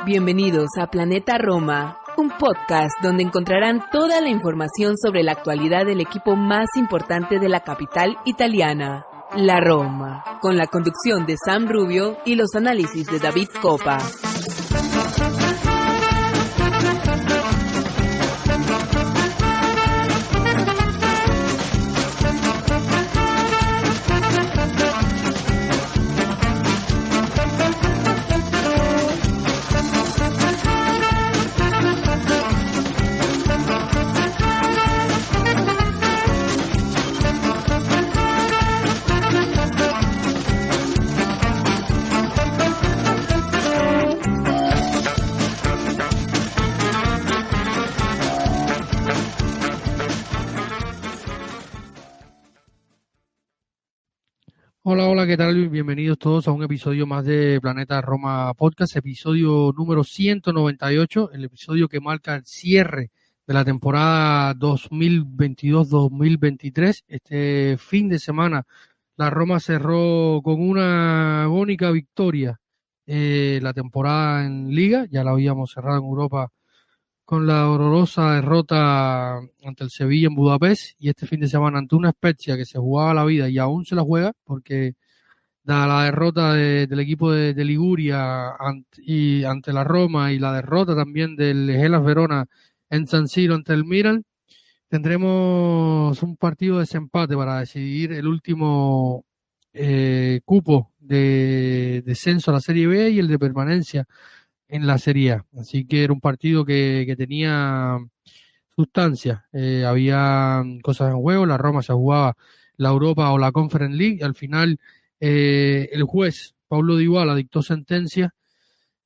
Bienvenidos a Planeta Roma, un podcast donde encontrarán toda la información sobre la actualidad del equipo más importante de la capital italiana, la Roma, con la conducción de Sam Rubio y los análisis de David Copa. Hola, ¿qué tal? Bienvenidos todos a un episodio más de Planeta Roma Podcast, episodio número 198, el episodio que marca el cierre de la temporada 2022-2023. Este fin de semana la Roma cerró con una agónica victoria la temporada en Liga, ya la habíamos cerrado en Europa con la horrorosa derrota ante el Sevilla en Budapest, y este fin de semana ante una Spezia que se jugaba la vida y aún se la juega, porque dada la derrota del equipo de Liguria ante la Roma y la derrota también del Hellas Verona en San Siro ante el Milan, tendremos un partido de desempate para decidir el último cupo de descenso a la Serie B y el de permanencia en la Serie A. Así que era un partido que tenía sustancia, había cosas en juego. La Roma se jugaba la Europa o la Conference League, y al final el juez Paulo Dybala dictó sentencia,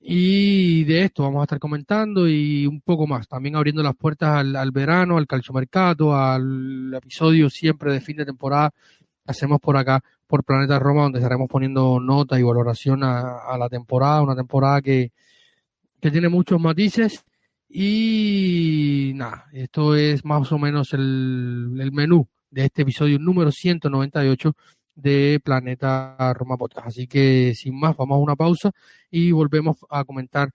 y de esto vamos a estar comentando y un poco más, también abriendo las puertas al verano, al calciomercato, al episodio siempre de fin de temporada que hacemos por acá, por Planeta Roma, donde estaremos poniendo nota y valoración a la temporada, una temporada que tiene muchos matices. Y nada, esto es más o menos el menú de este episodio número 198 de Planeta Roma Podcast. Así que sin más, vamos a una pausa y volvemos a comentar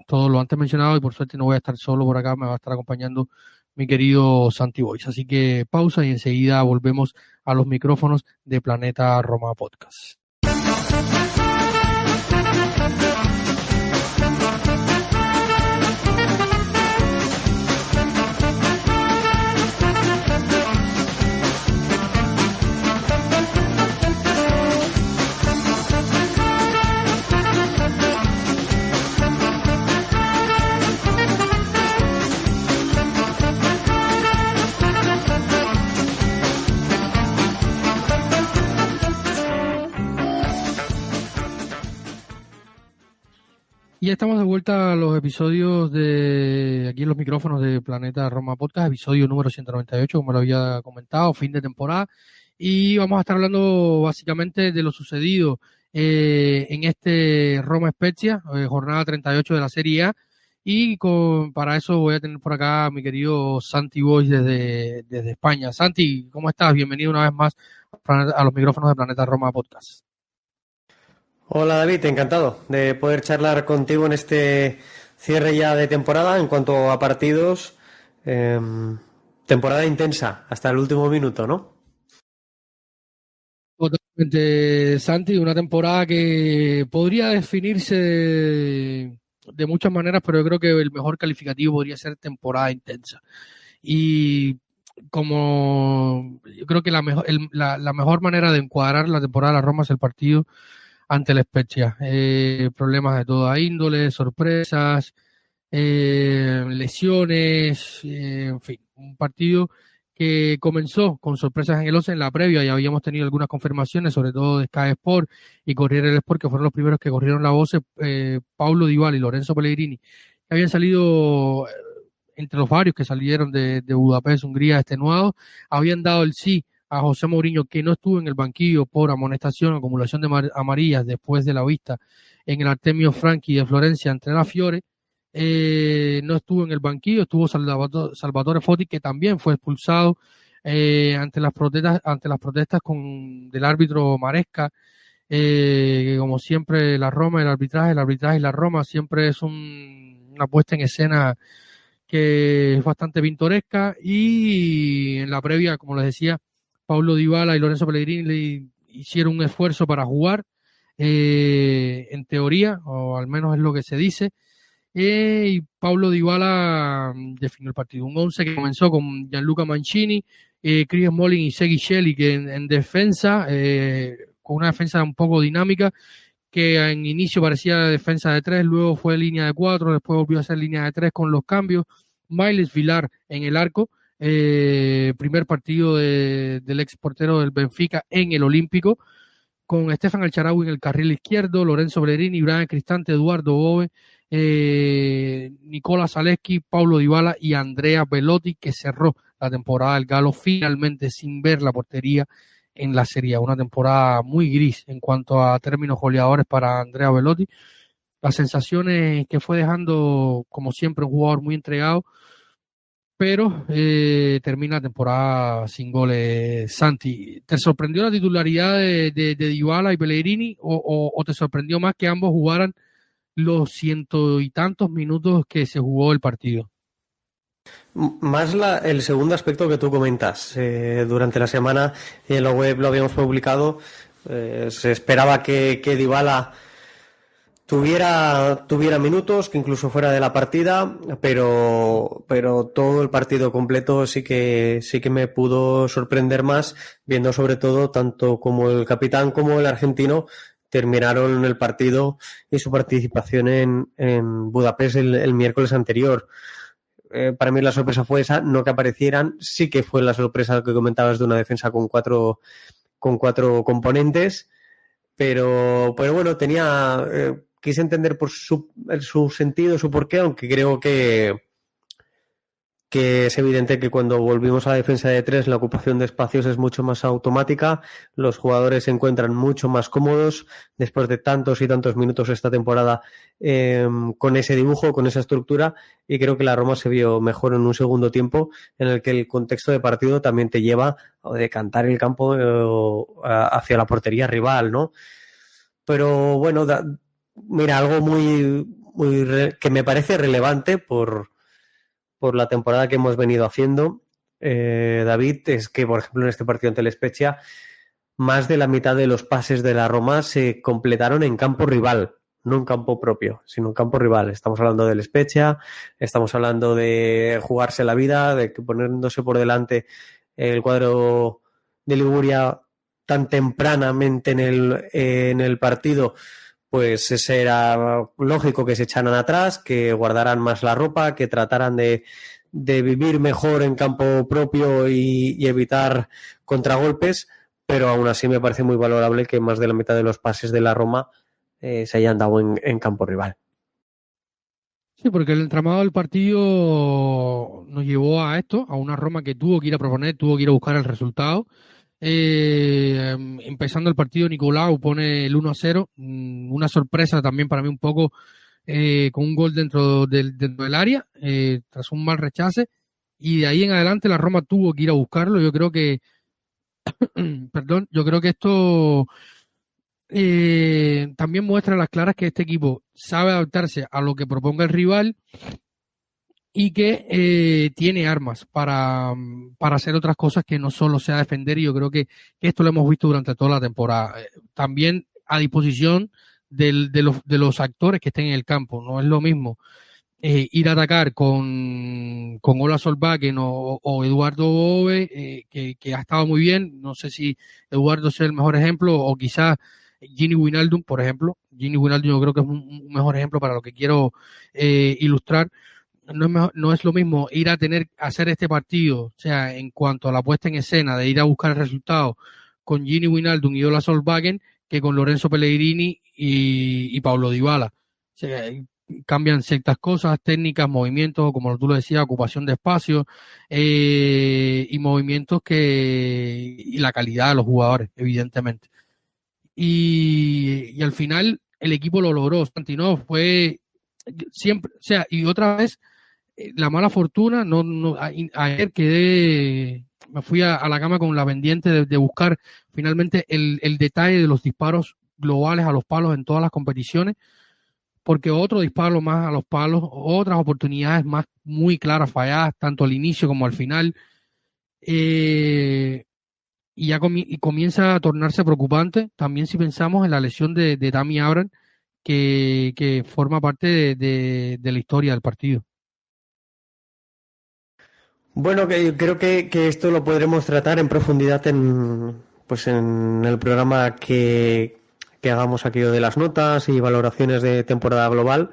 todo lo antes mencionado, y por suerte no voy a estar solo por acá, me va a estar acompañando mi querido Santi Boys. Así que pausa y enseguida volvemos a los micrófonos de Planeta Roma Podcast. Y ya estamos de vuelta a los episodios de aquí en los micrófonos de Planeta Roma Podcast, episodio número 198, como lo había comentado, fin de temporada, y vamos a estar hablando básicamente de lo sucedido en este Roma Spezia, jornada 38 de la Serie A, y para eso voy a tener por acá a mi querido Santi Boys desde España. Santi, ¿cómo estás? Bienvenido una vez más a los micrófonos de Planeta Roma Podcast. Hola David, encantado de poder charlar contigo en este cierre ya de temporada. En cuanto a partidos, temporada intensa hasta el último minuto, ¿no? Totalmente, Santi, una temporada que podría definirse de muchas maneras, pero yo creo que el mejor calificativo podría ser temporada intensa. Y como yo creo que la mejor manera de encuadrar la temporada de la Roma es el partido ante la Spezia. Problemas de toda índole, sorpresas, lesiones, en fin, un partido que comenzó con sorpresas en el 11 en la previa. Ya habíamos tenido algunas confirmaciones, sobre todo de Sky Sport y Corriere dello Sport, que fueron los primeros que corrieron la voz. Paulo Dybala y Lorenzo Pellegrini, que habían salido entre los varios que salieron de Budapest, Hungría, extenuados, habían dado el sí a José Mourinho, que no estuvo en el banquillo por amonestación, acumulación de amarillas después de la vista en el Artemio Franchi de Florencia entre la Fiore. No estuvo en el banquillo, estuvo Salvatore Foti, que también fue expulsado ante las protestas del árbitro Maresca que como siempre la Roma, el arbitraje y la Roma siempre es una puesta en escena que es bastante pintoresca. Y en la previa, como les decía, Paulo Dybala y Lorenzo Pellegrini le hicieron un esfuerzo para jugar, en teoría, o al menos es lo que se dice. Y Paulo Dybala definió el partido. Un 11 que comenzó con Gianluca Mancini, Chris Smalling y Segi Shelley, que en defensa, con una defensa un poco dinámica, que en inicio parecía defensa de 3, luego fue línea de 4, después volvió a ser línea de 3 con los cambios. Miles Vilar en el arco, primer partido del ex portero del Benfica en el Olímpico, con Stefan Alcharawi en el carril izquierdo, Lorenzo Pellegrini, Brian Cristante, Eduardo Bove, Nicola Zalewski, Paulo Dybala y Andrea Belotti, que cerró la temporada del Galo finalmente sin ver la portería en la Serie A. Una temporada muy gris en cuanto a términos goleadores para Andrea Belotti. Las sensaciones que fue dejando, como siempre, un jugador muy entregado, pero termina la temporada sin goles. Santi, ¿te sorprendió la titularidad de Dybala y Pellegrini o te sorprendió más que ambos jugaran los 100 y tantos minutos que se jugó el partido? Más el segundo aspecto que tú comentas. Durante la semana en la web lo habíamos publicado. Se esperaba que Dybala tuviera minutos, que incluso fuera de la partida, pero todo el partido completo sí que me pudo sorprender más, viendo sobre todo tanto como el capitán como el argentino terminaron el partido y su participación en Budapest el miércoles anterior. Para mí la sorpresa fue esa, no que aparecieran. Sí que fue la sorpresa que comentabas de una defensa con cuatro componentes, pero bueno, quise entender por su sentido, su porqué, aunque creo que es evidente que cuando volvimos a la defensa de 3, la ocupación de espacios es mucho más automática, los jugadores se encuentran mucho más cómodos después de tantos y tantos minutos esta temporada, con ese dibujo, con esa estructura, y creo que la Roma se vio mejor en un segundo tiempo en el que el contexto de partido también te lleva a decantar el campo hacia la portería rival, ¿no? Pero bueno, mira, algo que me parece relevante por la temporada que hemos venido haciendo, David, es que, por ejemplo, en este partido ante el Spezia, más de la mitad de los pases de la Roma se completaron en campo rival, no en campo propio, sino en campo rival. Estamos hablando del Spezia, estamos hablando de jugarse la vida, de que poniéndose por delante el cuadro de Liguria tan tempranamente en el partido, pues ese era lógico que se echaran atrás, que guardaran más la ropa, que trataran de vivir mejor en campo propio y evitar contragolpes, pero aún así me parece muy valorable que más de la mitad de los pases de la Roma se hayan dado en campo rival. Sí, porque el entramado del partido nos llevó a esto, a una Roma que tuvo que ir a proponer, tuvo que ir a buscar el resultado. Empezando el partido, Nicolau pone el 1-0, una sorpresa también para mí un poco, con un gol dentro del área, tras un mal rechace, y de ahí en adelante la Roma tuvo que ir a buscarlo. Yo creo que perdón, yo creo que esto también muestra a las claras que este equipo sabe adaptarse a lo que proponga el rival y que tiene armas para hacer otras cosas que no solo sea defender, y yo creo que esto lo hemos visto durante toda la temporada. También a disposición de los actores que estén en el campo. No es lo mismo ir a atacar con Ola Solbakken o Eduardo Bove, que ha estado muy bien. No sé si Eduardo sea el mejor ejemplo, o quizás Gini Wijnaldum, por ejemplo. Gini Wijnaldum yo creo que es un mejor ejemplo para lo que quiero ilustrar. No es lo mismo ir a hacer este partido, o sea, en cuanto a la puesta en escena, de ir a buscar el resultado con Gini Wijnaldum y Ola Solbakken, que con Lorenzo Pellegrini y Paulo Dybala. O sea, cambian ciertas cosas, técnicas, movimientos, como tú lo decías, ocupación de espacio, y movimientos y la calidad de los jugadores, evidentemente. Y al final el equipo lo logró. Santino fue siempre, o sea, y otra vez la mala fortuna, ayer me fui a la cama con la pendiente de buscar finalmente el detalle de los disparos globales a los palos en todas las competiciones, porque otro disparo más a los palos, otras oportunidades más muy claras falladas, tanto al inicio como al final, y ya comienza a tornarse preocupante, también si pensamos en la lesión de Tammy Abraham, que forma parte de la historia del partido. Bueno, que creo que esto lo podremos tratar en profundidad en el programa que hagamos aquí de las notas y valoraciones de temporada global.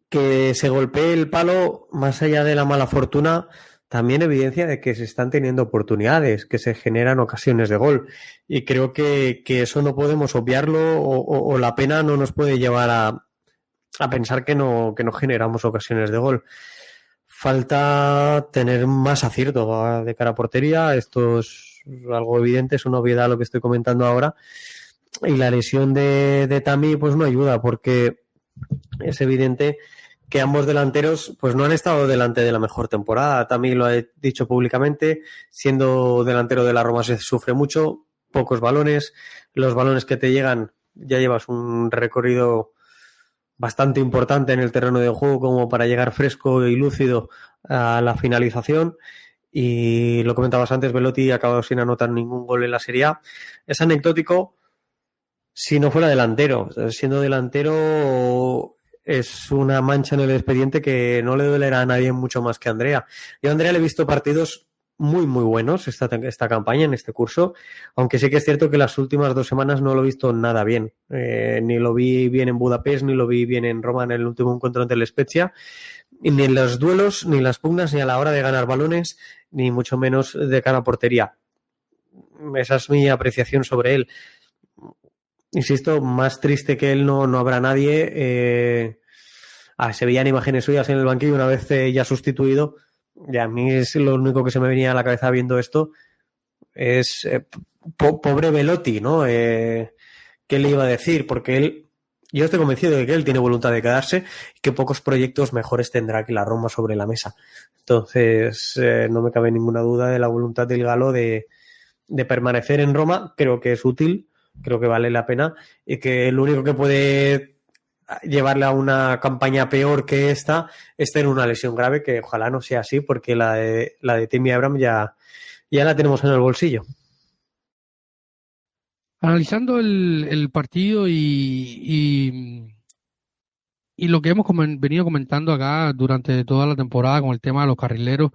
Que se golpee el palo, más allá de la mala fortuna, también evidencia de que se están teniendo oportunidades, que se generan ocasiones de gol. Y creo que eso no podemos obviarlo, o la pena no nos puede llevar a pensar que no generamos ocasiones de gol. Falta tener más acierto de cara a portería. Esto es algo evidente, es una obviedad lo que estoy comentando ahora. Y la lesión de Tammy pues no ayuda, porque es evidente que ambos delanteros pues no han estado delante de la mejor temporada. Tammy lo ha dicho públicamente, siendo delantero de la Roma se sufre mucho, pocos balones. Los balones que te llegan, ya llevas un recorrido bastante importante en el terreno de juego como para llegar fresco y lúcido a la finalización. Y lo comentabas antes, Belotti ha acabado sin anotar ningún gol en la Serie A. Es anecdótico si no fuera delantero. Siendo delantero es una mancha en el expediente que no le dolerá a nadie mucho más que a Andrea. Yo a Andrea le he visto partidos muy, muy buenos esta campaña, en este curso, aunque sí que es cierto que las últimas 2 semanas no lo he visto nada bien. Ni lo vi bien en Budapest, ni lo vi bien en Roma en el último encuentro ante el Spezia, ni en los duelos, ni en las pugnas, ni a la hora de ganar balones, ni mucho menos de cara a portería. Esa es mi apreciación sobre él. Insisto, más triste que él no habrá nadie. Se veían imágenes suyas en el banquillo una vez ya sustituido. Y a mí es lo único que se me venía a la cabeza viendo esto. Es pobre Belotti, ¿no? ¿Qué le iba a decir? Porque yo estoy convencido de que él tiene voluntad de quedarse y que pocos proyectos mejores tendrá que la Roma sobre la mesa. Entonces, no me cabe ninguna duda de la voluntad del galo de permanecer en Roma. Creo que es útil, creo que vale la pena, y que lo único que puede llevarle a una campaña peor que esta es tener una lesión grave, que ojalá no sea así, porque la de Tammy Abraham ya la tenemos en el bolsillo. Analizando el partido y lo que hemos venido comentando acá durante toda la temporada con el tema de los carrileros,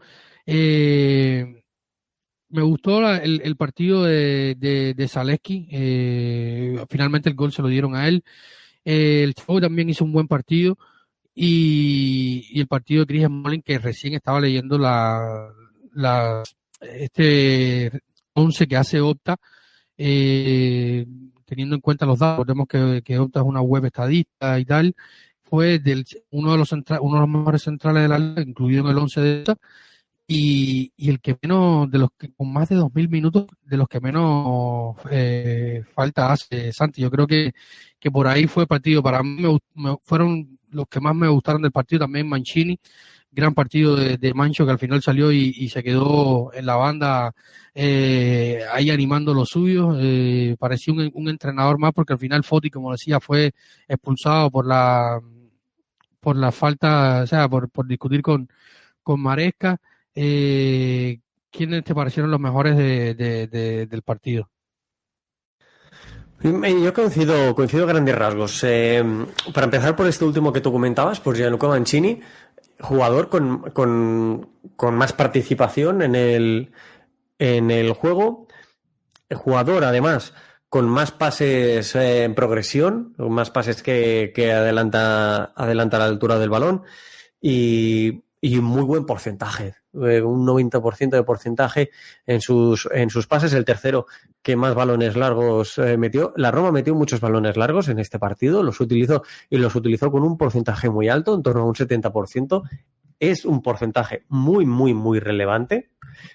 me gustó el partido de Zalewski. Finalmente el gol se lo dieron a él. El Chavo también hizo un buen partido, y el partido de Christian Smalling, que recién estaba leyendo este 11 que hace Opta, teniendo en cuenta los datos. Vemos que Opta es una web estadista y tal. Fue uno de los mejores centrales de la liga, incluido en el 11 de Opta, y el que menos, con más de 2.000 minutos, de los que menos falta hace Santi. Yo creo que por ahí fue el partido. Para mí fueron los que más me gustaron del partido. También Mancini, gran partido de Mancho, que al final salió y se quedó en la banda ahí animando los suyos. Parecía un entrenador más, porque al final Foti, como decía, fue expulsado por la falta, o sea, por discutir con Maresca. ¿Quiénes te parecieron los mejores del partido? Yo coincido a grandes rasgos. Para empezar por este último que tú comentabas, pues Gianluca Mancini, jugador con más participación en el juego, jugador además con más pases en progresión, con más pases que adelanta a la altura del balón, y muy buen porcentaje, un 90% de porcentaje en sus pases. El tercero que más balones largos metió. La Roma metió muchos balones largos en este partido, los utilizó con un porcentaje muy alto, en torno a un 70%. Es un porcentaje muy, muy, muy relevante.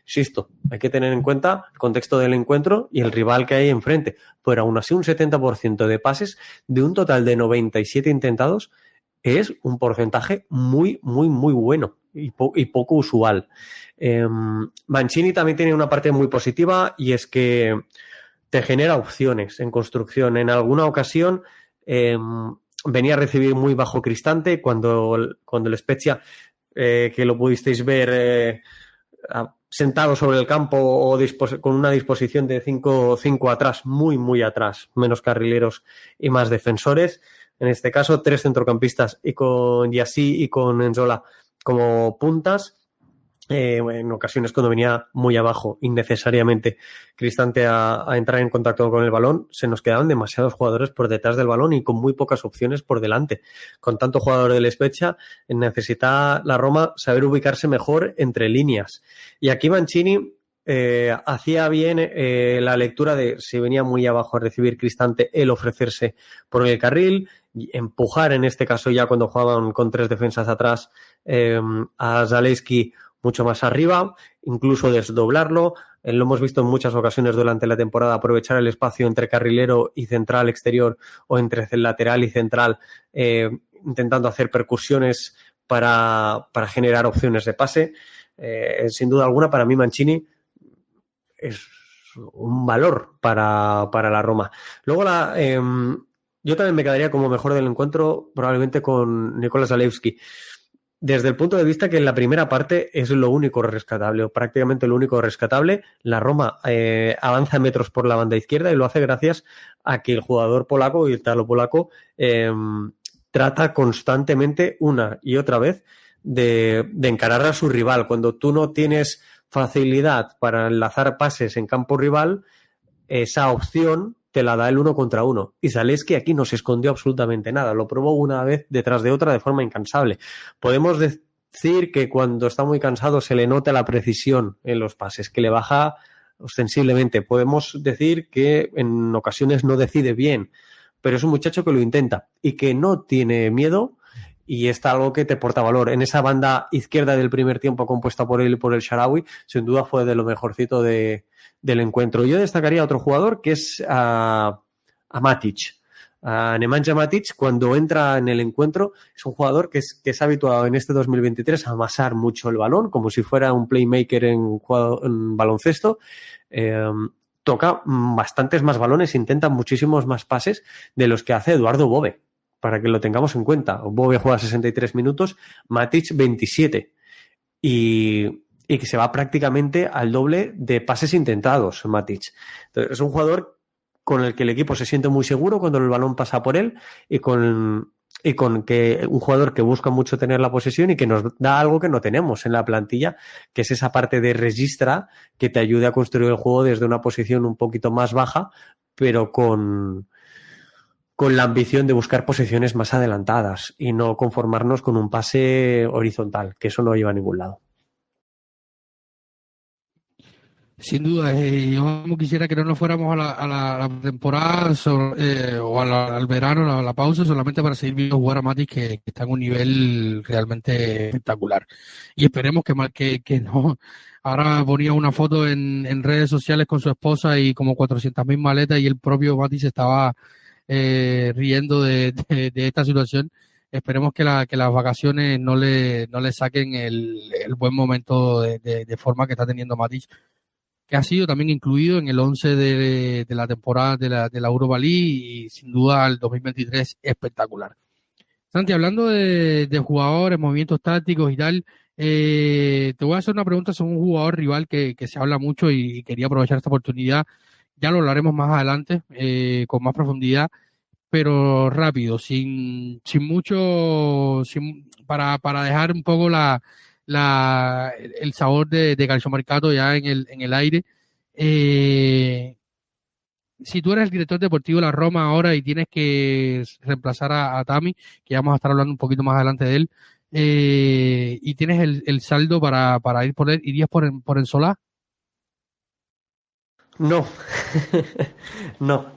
Insisto, hay que tener en cuenta el contexto del encuentro y el rival que hay enfrente, pero aún así un 70% de pases de un total de 97 intentados es un porcentaje muy, muy, muy bueno y poco usual. Mancini también tiene una parte muy positiva, y es que te genera opciones en construcción. En alguna ocasión venía a recibir muy bajo Cristante cuando el Spezia, que lo pudisteis ver sentado sobre el campo o con una disposición de 5 atrás, muy atrás, menos carrileros y más defensores. En este caso, 3 centrocampistas y con Yassi y con Nzola como puntas. En ocasiones cuando venía muy abajo innecesariamente Cristante a entrar en contacto con el balón, se nos quedaban demasiados jugadores por detrás del balón y con muy pocas opciones por delante. Con tanto jugador del Spezia, necesita la Roma saber ubicarse mejor entre líneas. Y aquí Mancini hacía bien la lectura de si venía muy abajo a recibir Cristante, el ofrecerse por el carril, empujar en este caso ya cuando jugaban con 3 defensas atrás a Zalewski mucho más arriba, incluso desdoblarlo. Lo hemos visto en muchas ocasiones durante la temporada, aprovechar el espacio entre carrilero y central exterior o entre lateral y central, intentando hacer percusiones para generar opciones de pase. Sin duda alguna, para mí Mancini es un valor para la Roma. Luego yo también me quedaría como mejor del encuentro probablemente con Nicolas Zalewski. Desde el punto de vista que en la primera parte es lo único rescatable, o prácticamente lo único rescatable. La Roma avanza metros por la banda izquierda y lo hace gracias a que el jugador polaco y el talo polaco trata constantemente una y otra vez de encarar a su rival. Cuando tú no tienes facilidad para enlazar pases en campo rival, esa opción te la da el 1 contra 1. Y Zalewski aquí no se escondió absolutamente nada. Lo probó una vez detrás de otra de forma incansable. Podemos decir que cuando está muy cansado se le nota la precisión en los pases, que le baja ostensiblemente. Podemos decir que en ocasiones no decide bien, pero es un muchacho que lo intenta y que no tiene miedo, y está algo que te porta valor. En esa banda izquierda del primer tiempo compuesta por él y por el Shaarawy, sin duda fue de lo mejorcito del encuentro. Yo destacaría a otro jugador que es a Matic. A Nemanja Matic, cuando entra en el encuentro, es un jugador que es habituado en este 2023 a amasar mucho el balón, como si fuera un playmaker en baloncesto. Toca bastantes más balones, intenta muchísimos más pases de los que hace Eduardo Bove, para que lo tengamos en cuenta. Bove juega 63 minutos, Matic 27. Y que se va prácticamente al doble de pases intentados, Matic. Entonces, es un jugador con el que el equipo se siente muy seguro cuando el balón pasa por él y con que un jugador que busca mucho tener la posesión y que nos da algo que no tenemos en la plantilla, que es esa parte de registra que te ayude a construir el juego desde una posición un poquito más baja, pero con la ambición de buscar posiciones más adelantadas y no conformarnos con un pase horizontal, que eso no lleva a ningún lado. Sin duda, yo quisiera que no nos fuéramos a la temporada o al verano, a la pausa, solamente para seguir viendo jugar a Matic, que está en un nivel realmente espectacular. Y esperemos que no. Ahora ponía una foto en redes sociales con su esposa y como 400.000 maletas, y el propio Matic estaba riendo de esta situación. Esperemos que las vacaciones no le saquen el buen momento de forma que está teniendo Matic, que ha sido también incluido en el 11 de la temporada de la Europa League, y sin duda el 2023 espectacular. Santi, hablando de jugadores, movimientos tácticos y tal, te voy a hacer una pregunta sobre un jugador rival que se habla mucho y quería aprovechar esta oportunidad. Ya lo hablaremos más adelante con más profundidad, pero rápido, sin mucho, para dejar un poco el sabor de calciomercato ya en el aire. Si tú eres el director deportivo de la Roma ahora y tienes que reemplazar a Tami, que vamos a estar hablando un poquito más adelante de él, y tienes el saldo para ir por él, ¿irías por Nzola? No. No.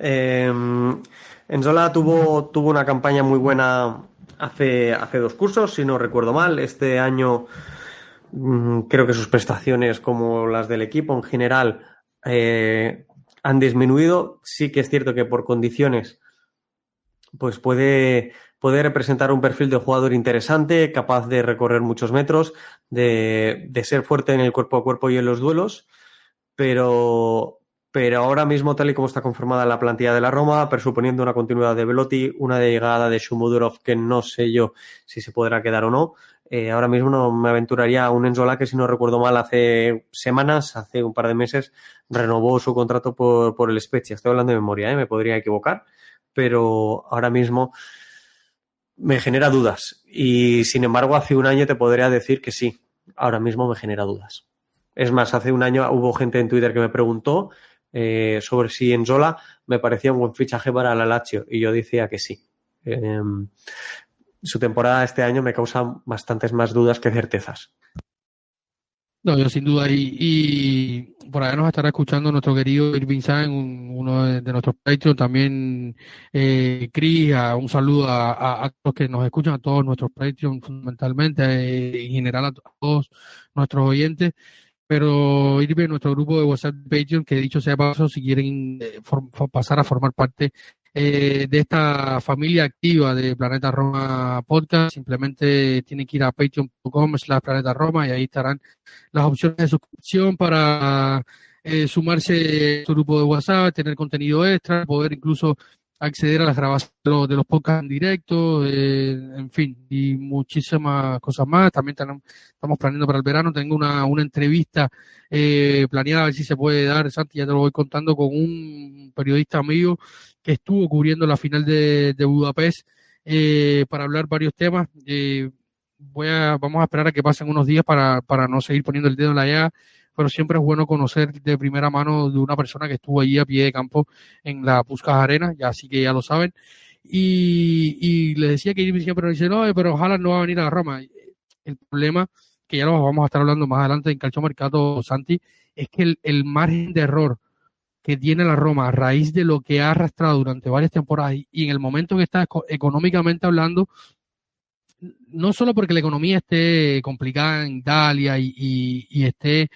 Nzola tuvo una campaña muy buena hace 2 cursos, si no recuerdo mal. Este año creo que sus prestaciones, como las del equipo en general, han disminuido. Sí que es cierto que por condiciones pues puede representar un perfil de jugador interesante, capaz de recorrer muchos metros, de ser fuerte en el cuerpo a cuerpo y en los duelos, pero pero ahora mismo, tal y como está conformada la plantilla de la Roma, presuponiendo una continuidad de Belotti, una llegada de Shomurodov, que no sé yo si se podrá quedar o no, ahora mismo no me aventuraría a un Nzola que, si no recuerdo mal, hace semanas, hace un par de meses, renovó su contrato por el Spezia. Estoy hablando de memoria, me podría equivocar, pero ahora mismo me genera dudas. Y sin embargo, hace un año te podría decir que sí, ahora mismo me genera dudas. Es más, hace un año hubo gente en Twitter que me preguntó sobre si Nzola me parecía un buen fichaje para la Lazio, y yo decía que sí. Su temporada este año me causa bastantes más dudas que certezas. No, yo sin duda, y por ahí nos estará escuchando nuestro querido Irving Sáenz, uno de nuestros Patreon, también Chris, un saludo a los que nos escuchan, a todos nuestros Patreon fundamentalmente, en general a todos nuestros oyentes, pero Irving, nuestro grupo de WhatsApp Patreon, que dicho sea paso, si quieren pasar a formar parte de esta familia activa de Planeta Roma Podcast, simplemente tienen que ir a patreon.com/Planeta Roma y ahí estarán las opciones de suscripción para sumarse a su grupo de WhatsApp, tener contenido extra, poder incluso acceder a las grabaciones de los podcasts en directo, en fin, y muchísimas cosas más. También estamos planeando para el verano, tengo una entrevista planeada, a ver si se puede dar, Santi, ya te lo voy contando, con un periodista amigo que estuvo cubriendo la final de Budapest para hablar varios temas. Vamos a esperar a que pasen unos días para no seguir poniendo el dedo en la llaga, pero siempre es bueno conocer de primera mano de una persona que estuvo allí a pie de campo en la Puskás Arena, ya así que ya lo saben. Y les decía que Irving siempre nos dice, no, pero Haaland no va a venir a Roma. El problema, que ya lo vamos a estar hablando más adelante en Calciomercato, Santi, es que el margen de error que tiene la Roma a raíz de lo que ha arrastrado durante varias temporadas y en el momento que está económicamente hablando, no solo porque la economía esté complicada en Italia y esté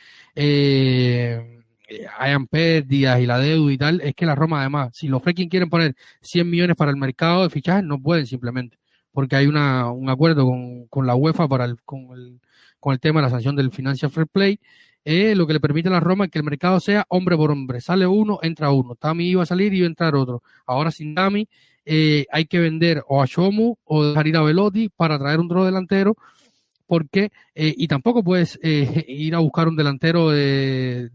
hayan pérdidas y la deuda y tal, es que la Roma, además, si los freaking quieren poner 100 millones para el mercado de fichajes, no pueden simplemente, porque hay un acuerdo con la UEFA con el tema de la sanción del Financial Fair Play, lo que le permite a la Roma es que el mercado sea hombre por hombre, sale uno, entra uno, Tami iba a salir y iba a entrar otro, ahora sin Tami hay que vender o a Shomu o dejar ir a Belotti para traer un otro delantero, porque y tampoco puedes ir a buscar un delantero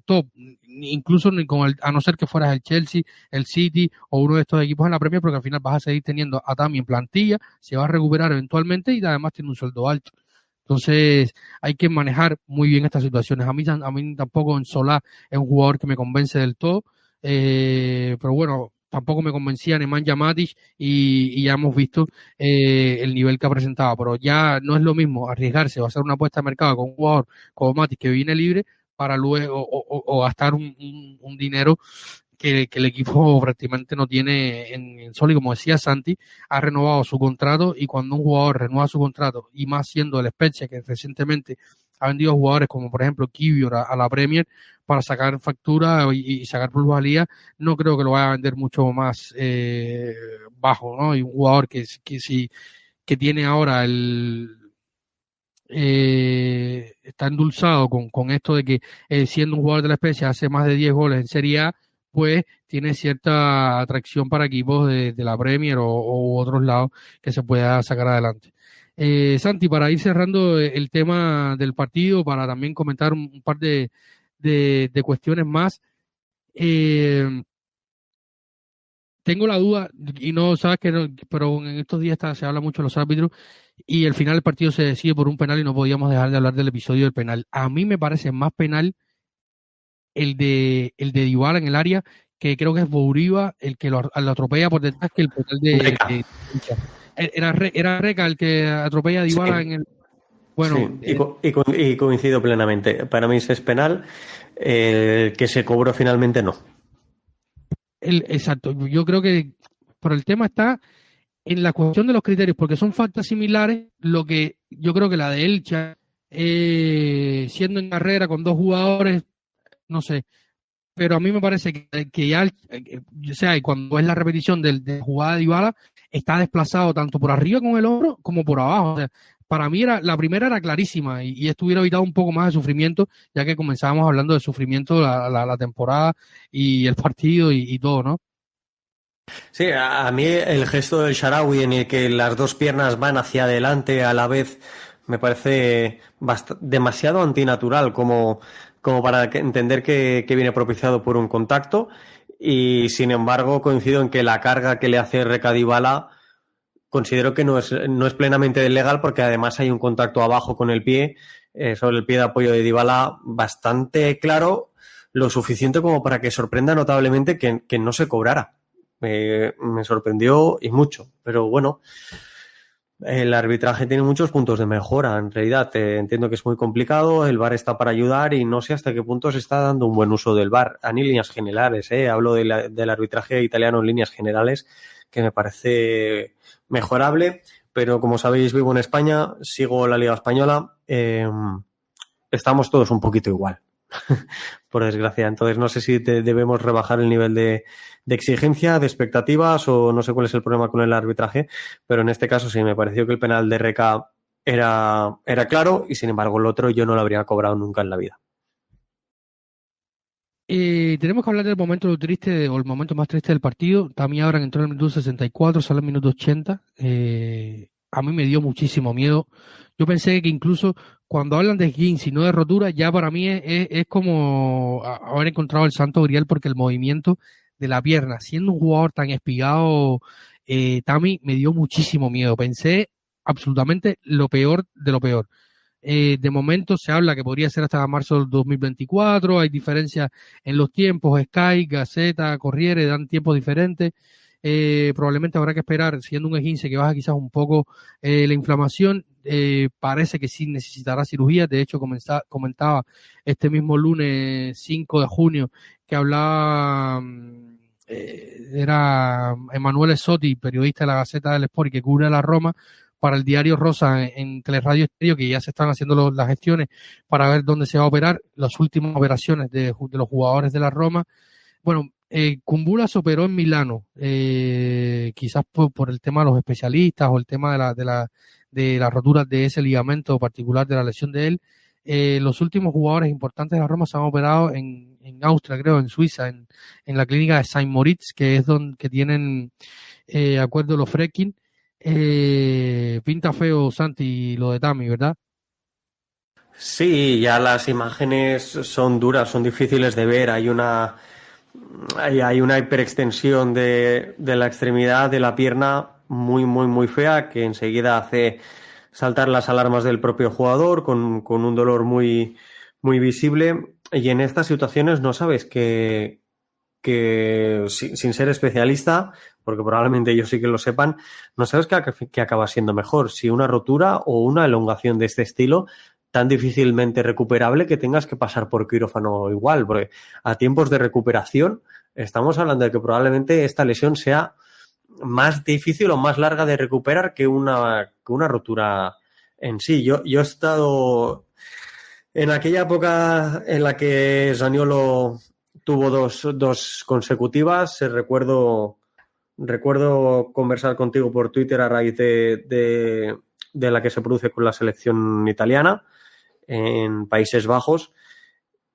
top, incluso a no ser que fueras el Chelsea, el City o uno de estos equipos en la Premier, porque al final vas a seguir teniendo a Tami en plantilla, se va a recuperar eventualmente y además tiene un sueldo alto. Entonces hay que manejar muy bien estas situaciones. A mí tampoco Nzola es un jugador que me convence del todo, pero bueno, tampoco me convencía Nemanja Matic y ya hemos visto el nivel que ha presentado, pero ya no es lo mismo arriesgarse o hacer una apuesta de mercado con un jugador como Matic que viene libre para luego o gastar un dinero que el equipo prácticamente no tiene en Sol, y como decía Santi, ha renovado su contrato, y cuando un jugador renueva su contrato, y más siendo el Spezia, que recientemente ha vendido jugadores como por ejemplo Kivior a la Premier para sacar factura y sacar plusvalía, no creo que lo vaya a vender mucho más bajo, ¿no? Y un jugador que tiene ahora está endulzado con esto de que siendo un jugador de la Spezia hace más de 10 goles en Serie A, pues tiene cierta atracción para equipos de la Premier o otros lados que se pueda sacar adelante. Santi, para ir cerrando el tema del partido, para también comentar un par de cuestiones más, tengo la duda, y no sabes que no, pero en estos días se habla mucho de los árbitros, y al final el partido se decide por un penal y no podíamos dejar de hablar del episodio del penal. A mí me parece más penal el de Dybala en el área, que creo que es Bouriva el que lo atropella por detrás, que el penal de era Reca el que atropella a Dybala en el... Bueno, sí, y coincido plenamente. Para mí ese es penal, que se cobró finalmente no. Exacto, yo creo que por el tema está en la cuestión de los criterios, porque son faltas similares, lo que yo creo que la de Elcha, siendo en carrera con dos jugadores, no sé, pero a mí me parece que ya, o sea, cuando es la repetición de jugada de Dybala, está desplazado tanto por arriba con el hombro como por abajo. O sea, para mí la primera era clarísima y esto hubiera evitado un poco más de sufrimiento, ya que comenzábamos hablando de sufrimiento la temporada y el partido y todo, ¿no? Sí, a mí el gesto del Shaarawy en el que las dos piernas van hacia adelante a la vez me parece demasiado antinatural como para entender que viene propiciado por un contacto, y sin embargo coincido en que la carga que le hace Reca Dybala considero que no es plenamente legal, porque además hay un contacto abajo con el pie, sobre el pie de apoyo de Dybala, bastante claro, lo suficiente como para que sorprenda notablemente que no se cobrara. Me sorprendió y mucho, pero bueno, el arbitraje tiene muchos puntos de mejora. En realidad, entiendo que es muy complicado, el VAR está para ayudar y no sé hasta qué punto se está dando un buen uso del VAR. En líneas generales, hablo del arbitraje italiano en líneas generales, que me parece mejorable, pero como sabéis, vivo en España, sigo la Liga Española, estamos todos un poquito igual. Por desgracia. Entonces no sé si debemos rebajar el nivel de exigencia, de expectativas, o no sé cuál es el problema con el arbitraje, pero en este caso sí me pareció que el penal de Reca era claro, y sin embargo el otro yo no lo habría cobrado nunca en la vida. Tenemos que hablar del momento triste o el momento más triste del partido. También ahora entró en el minuto 64, sale en el minuto 80. A mí me dio muchísimo miedo. Yo pensé que incluso cuando hablan de esguince y no de rotura, ya para mí es como haber encontrado el santo grial, porque el movimiento de la pierna, siendo un jugador tan espigado, Tammy, me dio muchísimo miedo. Pensé absolutamente lo peor de lo peor. De momento se habla que podría ser hasta marzo del 2024, hay diferencias en los tiempos, Sky, Gaceta, Corriere dan tiempos diferentes, probablemente habrá que esperar, siendo un esguince que baja quizás un poco la inflamación, parece que sí necesitará cirugía. De hecho comentaba este mismo lunes 5 de junio que hablaba, era Emanuele Sotti, periodista de la Gaceta del Sport y que cubre a la Roma, para el diario Rosa en Teleradio Estéreo, que ya se están haciendo las gestiones para ver dónde se va a operar, las últimas operaciones de los jugadores de la Roma. Bueno, Kumbula se operó en Milano, quizás por el tema de los especialistas o el tema de la rotura de ese ligamento particular, de la lesión de él. Los últimos jugadores importantes de la Roma se han operado en Austria, creo, en Suiza, en la clínica de Saint Moritz, que es donde que tienen acuerdo los Freckin. Pinta feo, Santi, lo de Tammy, ¿verdad? Sí, ya las imágenes son duras, son difíciles de ver. Hay una hiperextensión de la extremidad de la pierna muy, muy, muy fea, que enseguida hace saltar las alarmas del propio jugador con un dolor muy, muy visible. Y en estas situaciones no sabes que sin ser especialista, porque probablemente ellos sí que lo sepan, no sabes qué acaba siendo mejor, si una rotura o una elongación de este estilo tan difícilmente recuperable que tengas que pasar por quirófano igual, porque a tiempos de recuperación estamos hablando de que probablemente esta lesión sea más difícil o más larga de recuperar que una rotura en sí. Yo he estado en aquella época en la que Zaniolo tuvo dos consecutivas. Recuerdo conversar contigo por Twitter a raíz de la que se produce con la selección italiana en Países Bajos,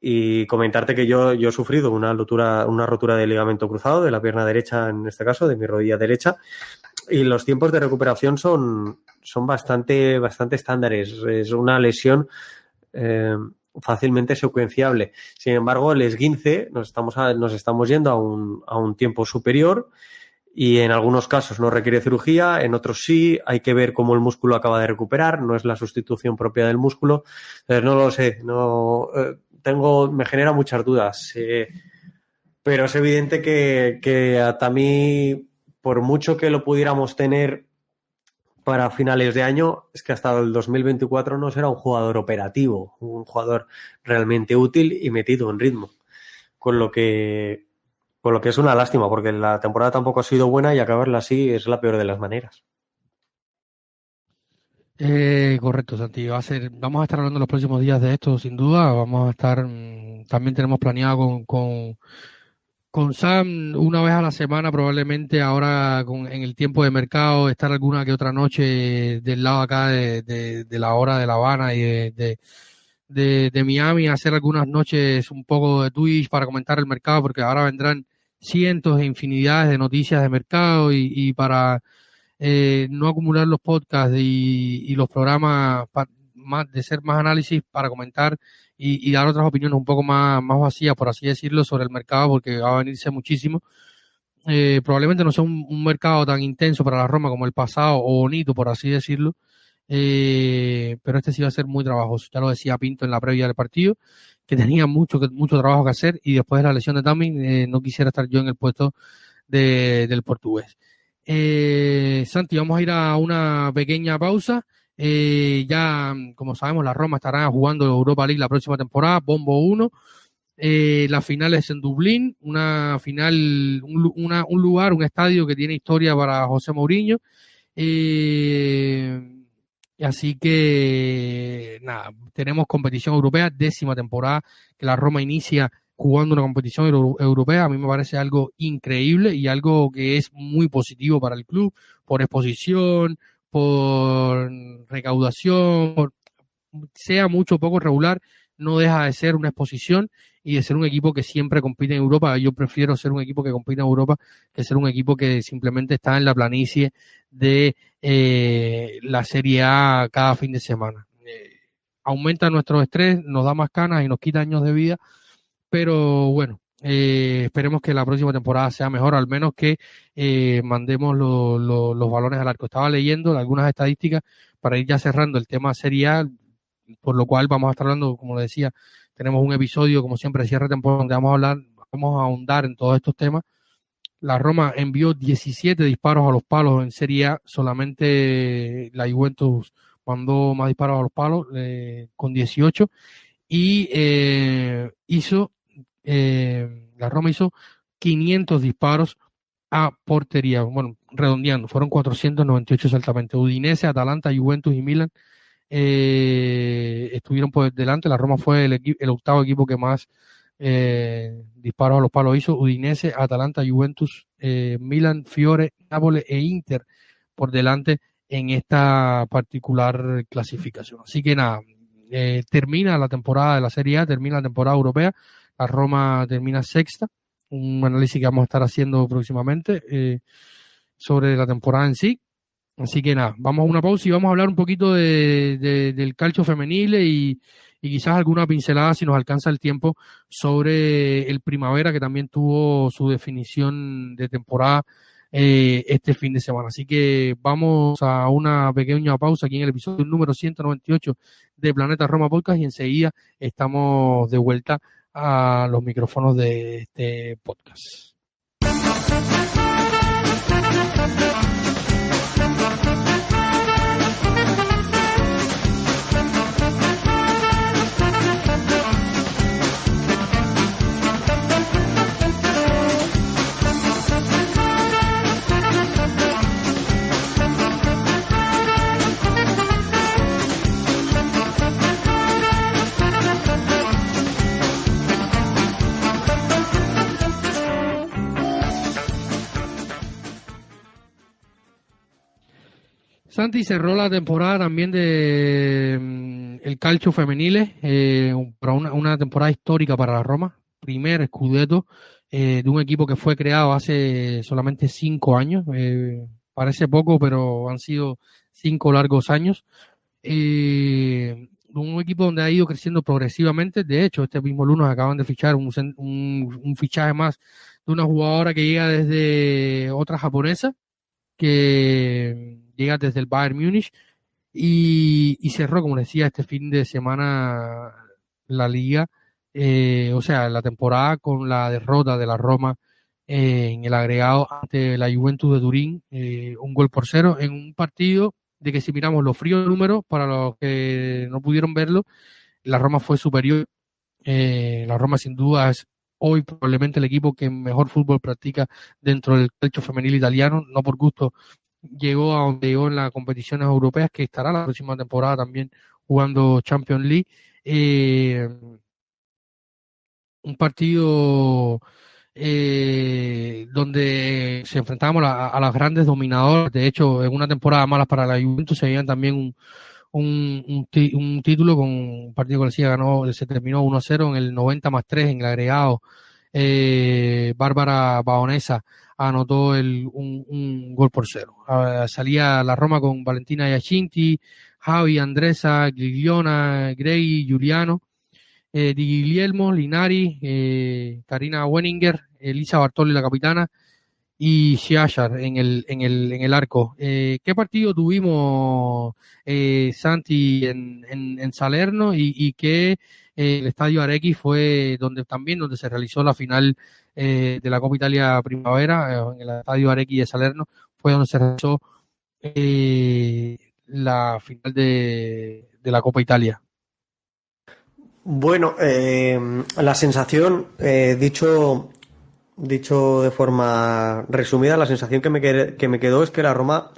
y comentarte que yo he sufrido una rotura de ligamento cruzado de la pierna derecha, en este caso de mi rodilla derecha, y los tiempos de recuperación son bastante estándares. Es una lesión fácilmente secuenciable. Sin embargo, el esguince nos estamos yendo a un tiempo superior, y en algunos casos no requiere cirugía, en otros sí. Hay que ver cómo el músculo acaba de recuperar, no es la sustitución propia del músculo. Entonces, no lo sé, me genera muchas dudas, pero es evidente que a Tammy, por mucho que lo pudiéramos tener para finales de año, es que hasta el 2024 no será un jugador operativo, un jugador realmente útil y metido en ritmo, con lo que es una lástima, porque la temporada tampoco ha sido buena y acabarla así es la peor de las maneras. Correcto, Santi. Vamos a estar hablando los próximos días de esto, sin duda. Vamos a estar, también tenemos planeado Con Sam, una vez a la semana, probablemente ahora en el tiempo de mercado, estar alguna que otra noche del lado acá de la hora de La Habana y de Miami, hacer algunas noches un poco de Twitch para comentar el mercado, porque ahora vendrán cientos e infinidades de noticias de mercado y para no acumular los podcasts y los programas más, de ser más análisis para comentar y dar otras opiniones un poco más vacías, por así decirlo, sobre el mercado, porque va a venirse muchísimo. Probablemente no sea un mercado tan intenso para la Roma como el pasado, o bonito, por así decirlo, pero este sí va a ser muy trabajoso. Ya lo decía Pinto en la previa del partido, que tenía mucho trabajo que hacer, y después de la lesión de Tamin, no quisiera estar yo en el puesto del portugués. Santi, vamos a ir a una pequeña pausa. Ya, como sabemos, la Roma estará jugando Europa League la próxima temporada, Bombo 1. La final es en Dublín, una final, un lugar, un estadio que tiene historia para José Mourinho. Así que, nada, tenemos competición europea, 10ª temporada que la Roma inicia jugando una competición europea. A mí me parece algo increíble y algo que es muy positivo para el club, por exposición, por recaudación, sea mucho o poco regular, no deja de ser una exposición y de ser un equipo que siempre compite en Europa. Yo prefiero ser un equipo que compite en Europa que ser un equipo que simplemente está en la planicie de la Serie A cada fin de semana. Aumenta nuestro estrés, nos da más canas y nos quita años de vida, pero bueno, esperemos que la próxima temporada sea mejor, al menos que mandemos los balones al arco. Estaba leyendo algunas estadísticas para ir ya cerrando el tema Serie A, por lo cual vamos a estar hablando, como le decía, tenemos un episodio, como siempre, de cierre de temporada, donde vamos a ahondar en todos estos temas. La Roma envió 17 disparos a los palos en Serie A, solamente la Juventus mandó más disparos a los palos, con 18, y la Roma hizo 500 disparos a portería, bueno, redondeando, fueron 498 exactamente. Udinese, Atalanta, Juventus y Milan estuvieron por delante. La Roma fue el octavo equipo que más disparos a los palos hizo. Udinese, Atalanta, Juventus, Milan, Fiore, Nápoles e Inter por delante en esta particular clasificación. Así que nada, termina la temporada de la Serie A, termina la temporada europea, la Roma termina sexta, un análisis que vamos a estar haciendo próximamente sobre la temporada en sí. Así que nada, vamos a una pausa y vamos a hablar un poquito del calcio femenil y quizás alguna pincelada, si nos alcanza el tiempo, sobre el Primavera, que también tuvo su definición de temporada este fin de semana. Así que vamos a una pequeña pausa aquí en el episodio número 198 de Planeta Roma Podcast y enseguida estamos de vuelta a los micrófonos de este podcast. Santi cerró la temporada también de el calcio femenil, para una temporada histórica para la Roma, primer scudetto de un equipo que fue creado hace solamente 5 años, parece poco, pero han sido 5 largos años, un equipo donde ha ido creciendo progresivamente. De hecho, este mismo lunes acaban de fichar un fichaje más de una jugadora que llega desde otra japonesa, que llega desde el Bayern Múnich y cerró, como decía, este fin de semana la liga, o sea, la temporada con la derrota de la Roma en el agregado ante la Juventus de Turín, 1-0 en un partido de que, si miramos los fríos números, para los que no pudieron verlo, la Roma fue superior. La Roma sin duda es hoy probablemente el equipo que mejor fútbol practica dentro del calcio femenil italiano, no por gusto llegó a donde llegó en las competiciones europeas, que estará la próxima temporada también jugando Champions League. Un partido donde se enfrentábamos a las grandes dominadoras. De hecho, en una temporada mala para la Juventus se veían también un título con un partido que la Liga ganó, se terminó 1-0 en el 90+3 en el agregado. Bárbara Baonesa anotó un gol por 0. Salía la Roma con Valentina Giacinti, Javi, Andresa, Gigliona, Grey, Giuliano, Di Guglielmo, Linari, Karina Wenninger, Elisa Bartoli, la capitana, y Shiashar en el arco. ¿Qué partido tuvimos, Santi, en Salerno, y qué el Estadio Arequi fue donde se realizó la final de la Copa Italia Primavera? En el Estadio Arequi de Salerno fue donde se realizó la final de la Copa Italia. Bueno, la sensación, dicho de forma resumida, la sensación que me quedó es que la Roma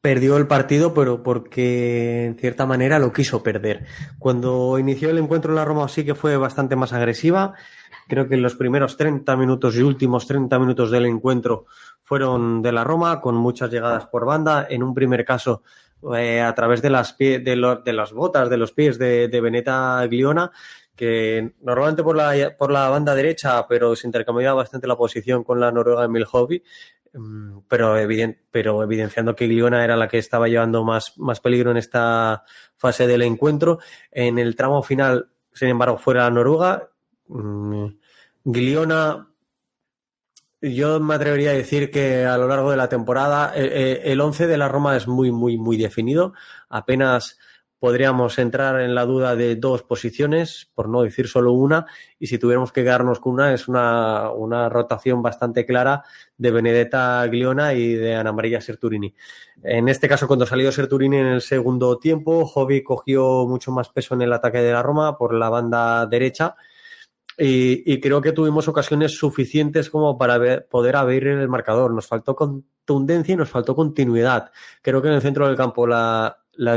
perdió el partido, pero porque en cierta manera lo quiso perder. Cuando inició el encuentro la Roma sí que fue bastante más agresiva. Creo que en los primeros 30 minutos y últimos 30 minutos del encuentro fueron de la Roma, con muchas llegadas por banda. En un primer caso, a través de las botas, de los pies de Beneta Gliona, que normalmente por la banda derecha, pero se intercambiaba bastante la posición con la noruega Emil Hovby, pero evidenciando que Gliona era la que estaba llevando más peligro en esta fase del encuentro. En el tramo final, sin embargo, fue la noruega. Gliona, yo me atrevería a decir que a lo largo de la temporada el 11 de la Roma es muy, muy, muy definido. Apenas podríamos entrar en la duda de dos posiciones, por no decir solo una, y si tuviéramos que quedarnos con una, es una rotación bastante clara de Benedetta Gliona y de Anna Maria Serturini. En este caso, cuando salió Serturini en el segundo tiempo, Hovby cogió mucho más peso en el ataque de la Roma por la banda derecha, y creo que tuvimos ocasiones suficientes como para poder abrir el marcador. Nos faltó contundencia y nos faltó continuidad. Creo que en el centro del campo la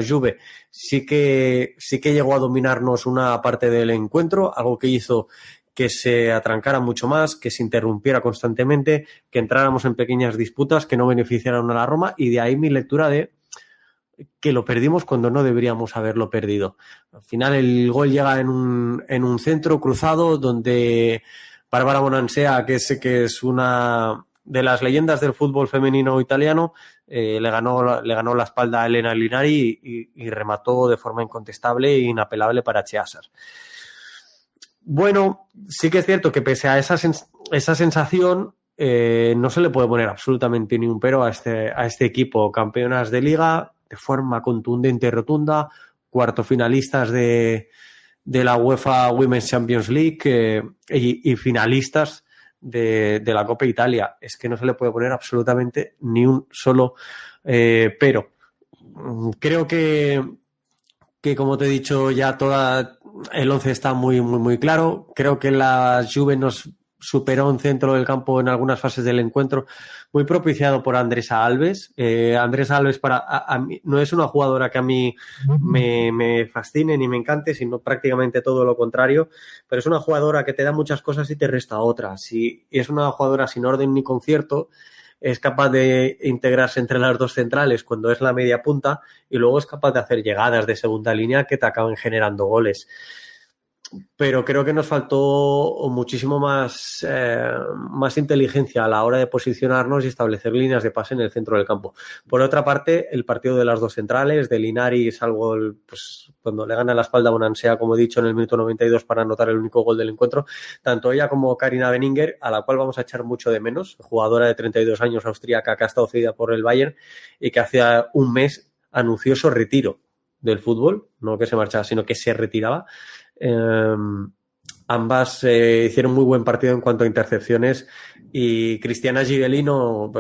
Juve sí que llegó a dominarnos una parte del encuentro, algo que hizo que se atrancara mucho más, que se interrumpiera constantemente, que entráramos en pequeñas disputas que no beneficiaron a la Roma, y de ahí mi lectura de que lo perdimos cuando no deberíamos haberlo perdido. Al final el gol llega en un centro cruzado donde Bárbara Bonansea, que es una de las leyendas del fútbol femenino italiano, le ganó la espalda a Elena Linari y remató de forma incontestable e inapelable para Chiasar. Bueno, sí que es cierto que pese a esa sensación, no se le puede poner absolutamente ni un pero a este equipo. Campeonas de liga de forma contundente y rotunda, cuarto finalistas de la UEFA Women's Champions League y finalistas de la Copa Italia. Es que no se le puede poner absolutamente ni un solo pero. Creo que como te he dicho ya, el 11 está muy, muy, muy claro. Creo que la Juve nos superó en centro del campo en algunas fases del encuentro, muy propiciado por Andresa Alves. Andresa Alves a mí, no es una jugadora que a mí me fascine ni me encante, sino prácticamente todo lo contrario, pero es una jugadora que te da muchas cosas y te resta otras, y es una jugadora sin orden ni concierto. Es capaz de integrarse entre las dos centrales cuando es la media punta, y luego es capaz de hacer llegadas de segunda línea que te acaban generando goles. Pero creo que nos faltó muchísimo más inteligencia a la hora de posicionarnos y establecer líneas de pase en el centro del campo. Por otra parte, el partido de las dos centrales, de Linari, salvo cuando le gana la espalda a Bonansea, como he dicho, en el minuto 92 para anotar el único gol del encuentro, tanto ella como Karina Benninger, a la cual vamos a echar mucho de menos, jugadora de 32 años austríaca que ha estado cedida por el Bayern y que hace un mes anunció su retiro del fútbol, no que se marchaba, sino que se retiraba. Ambas hicieron muy buen partido en cuanto a intercepciones, y Cristiana Gigelino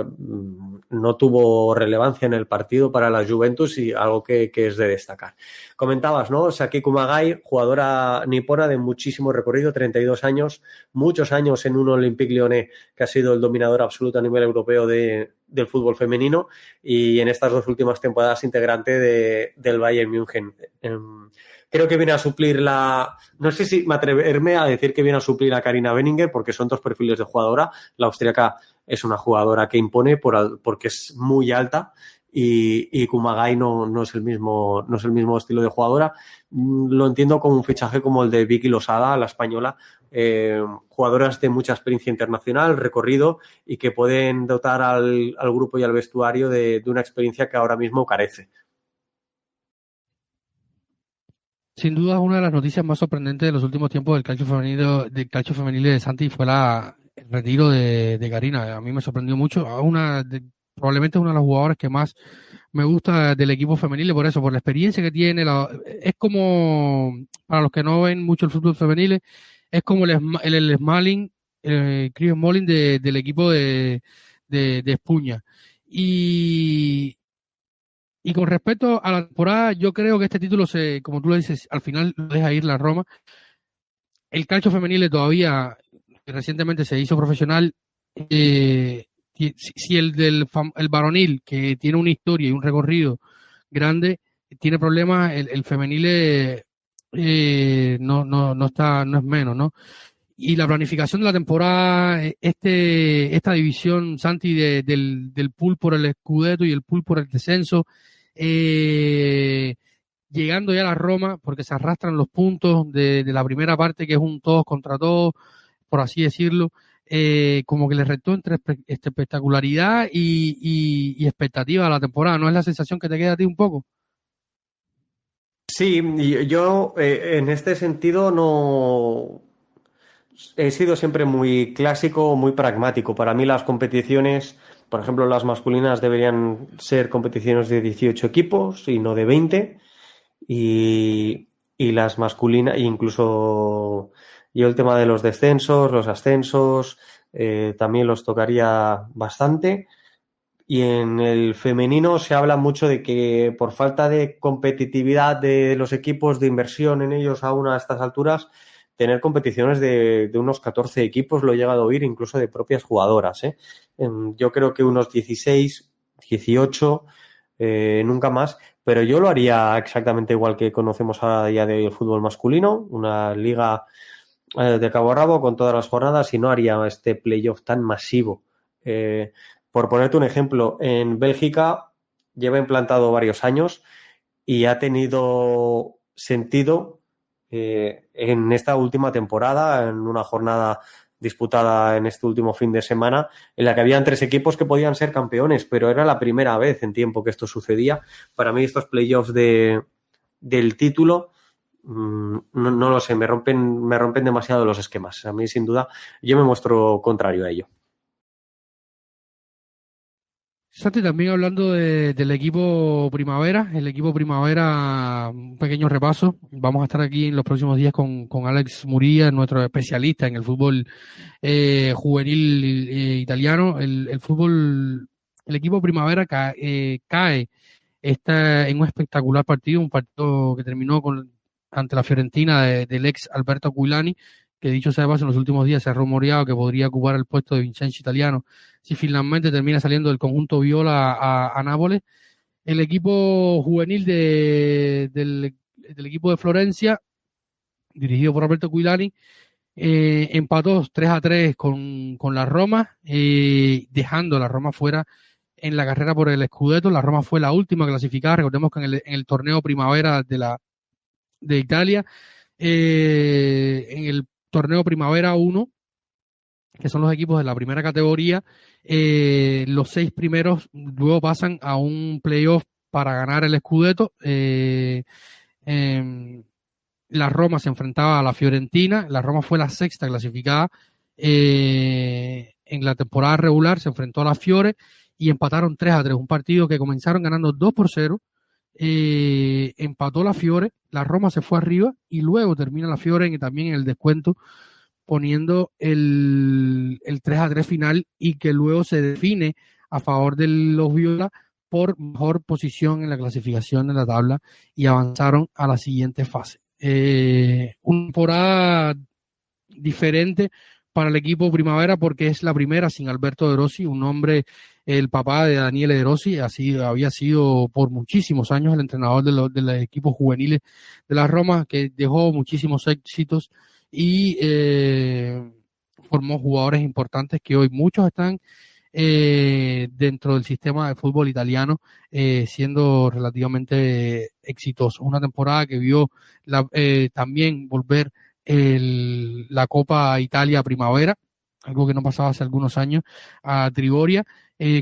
no tuvo relevancia en el partido para la Juventus y algo que es de destacar. Comentabas, ¿no? Saki Kumagai, jugadora nipona de muchísimo recorrido, 32 años, muchos años en un Olympique Lyonnais que ha sido el dominador absoluto a nivel europeo del fútbol femenino y en estas 2 últimas temporadas integrante del Bayern München. Creo que viene a suplir no sé si me atreverme a decir que viene a suplir a Karina Benninger porque son 2 perfiles de jugadora. La austríaca es una jugadora que impone porque es muy alta y Kumagai no es el mismo estilo de jugadora. Lo entiendo como un fichaje como el de Vicky Losada, la española, jugadoras de mucha experiencia internacional, recorrido y que pueden dotar al grupo y al vestuario de una experiencia que ahora mismo carece. Sin duda, una de las noticias más sorprendentes de los últimos tiempos del calcio femenil de Santi fue el retiro de Karina. A mí me sorprendió mucho. Probablemente es una de las jugadoras que más me gusta del equipo femenil, por la experiencia que tiene. Es como, para los que no ven mucho el fútbol femenil, es como el Smalling, Chris Smalling del equipo de Espuña. Y con respecto a la temporada, yo creo que este título, como tú lo dices, al final lo deja ir la Roma. El calcio femenil todavía, recientemente se hizo profesional. Si el varonil, que tiene una historia y un recorrido grande, tiene problemas, el femenil no es menos, ¿no? Y la planificación de la temporada, esta división, Santi, del pool por el Scudetto y el pool por el descenso, llegando ya a la Roma, porque se arrastran los puntos de la primera parte, que es un todos contra todos, por así decirlo, como que le restó entre espectacularidad y expectativa a la temporada. ¿No es la sensación que te queda a ti un poco? Sí, yo en este sentido no he sido siempre muy clásico, muy pragmático. Para mí las competiciones, por ejemplo, las masculinas deberían ser competiciones de 18 equipos y no de 20. Y las masculinas, incluso yo el tema de los descensos, los ascensos, también los tocaría bastante. Y en el femenino se habla mucho de que por falta de competitividad de los equipos, de inversión en ellos aún a estas alturas, tener competiciones de unos 14 equipos lo he llegado a oír, incluso de propias jugadoras. Yo creo que unos 16, 18, nunca más, pero yo lo haría exactamente igual que conocemos a día de hoy el fútbol masculino, una liga de cabo a rabo con todas las jornadas y no haría este playoff tan masivo. Por ponerte un ejemplo, en Bélgica lleva implantado varios años y ha tenido sentido en esta última temporada, en una jornada disputada en este último fin de semana, en la que habían 3 equipos que podían ser campeones, pero era la primera vez en tiempo que esto sucedía. Para mí estos playoffs del título, no lo sé, me rompen demasiado los esquemas. A mí, sin duda, yo me muestro contrario a ello. Santi, también hablando del equipo Primavera, un pequeño repaso. Vamos a estar aquí en los próximos días con Alex Murilla, nuestro especialista en el fútbol juvenil italiano. El equipo Primavera cae en un espectacular partido, un partido que terminó ante la Fiorentina del ex Alberto Aquilani, que dicho sea de paso, en los últimos días se ha rumoreado que podría ocupar el puesto de Vincenzo Italiano si finalmente termina saliendo del conjunto viola a Nápoles. El equipo juvenil del equipo de Florencia, dirigido por Alberto Aquilani, empató 3-3 con la Roma, dejando a la Roma fuera en la carrera por el Scudetto. La Roma fue la última clasificada, recordemos que en el torneo Primavera de Italia, en el torneo Primavera 1, que son los equipos de la primera categoría, los 6 primeros luego pasan a un playoff para ganar el Scudetto. La Roma se enfrentaba a la Fiorentina. La Roma fue la 6ª clasificada en la temporada regular, se enfrentó a la Fiore y empataron 3-3, un partido que comenzaron ganando 2-0. Empató la Fiore, la Roma se fue arriba y luego termina la Fiore también en el descuento, poniendo el 3-3 final, y que luego se define a favor de los viola por mejor posición en la clasificación de la tabla y avanzaron a la siguiente fase. Una temporada diferente para el equipo Primavera porque es la primera sin Alberto De Rossi, un hombre, el papá de Daniele De Rossi, había sido por muchísimos años el entrenador de los equipos juveniles de la Roma, que dejó muchísimos éxitos y formó jugadores importantes que hoy muchos están dentro del sistema de fútbol italiano, siendo relativamente exitoso. Una temporada que vio también volver la Copa Italia Primavera, algo que no pasaba hace algunos años, a Trigoria,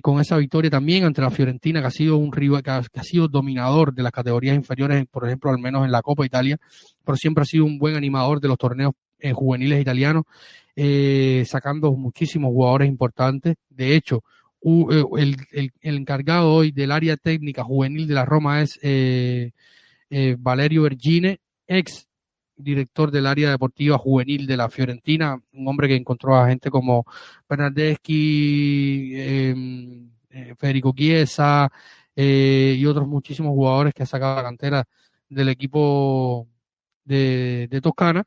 con esa victoria también ante la Fiorentina, que ha sido un rival, que ha sido dominador de las categorías inferiores, por ejemplo, al menos en la Copa Italia, pero siempre ha sido un buen animador de los torneos juveniles italianos, sacando muchísimos jugadores importantes. De hecho, el encargado hoy del área técnica juvenil de la Roma es Valerio Vergine, ex director del área deportiva juvenil de la Fiorentina, un hombre que encontró a gente como Bernardeschi, Federico Chiesa y otros muchísimos jugadores que ha sacado la cantera del equipo de Toscana.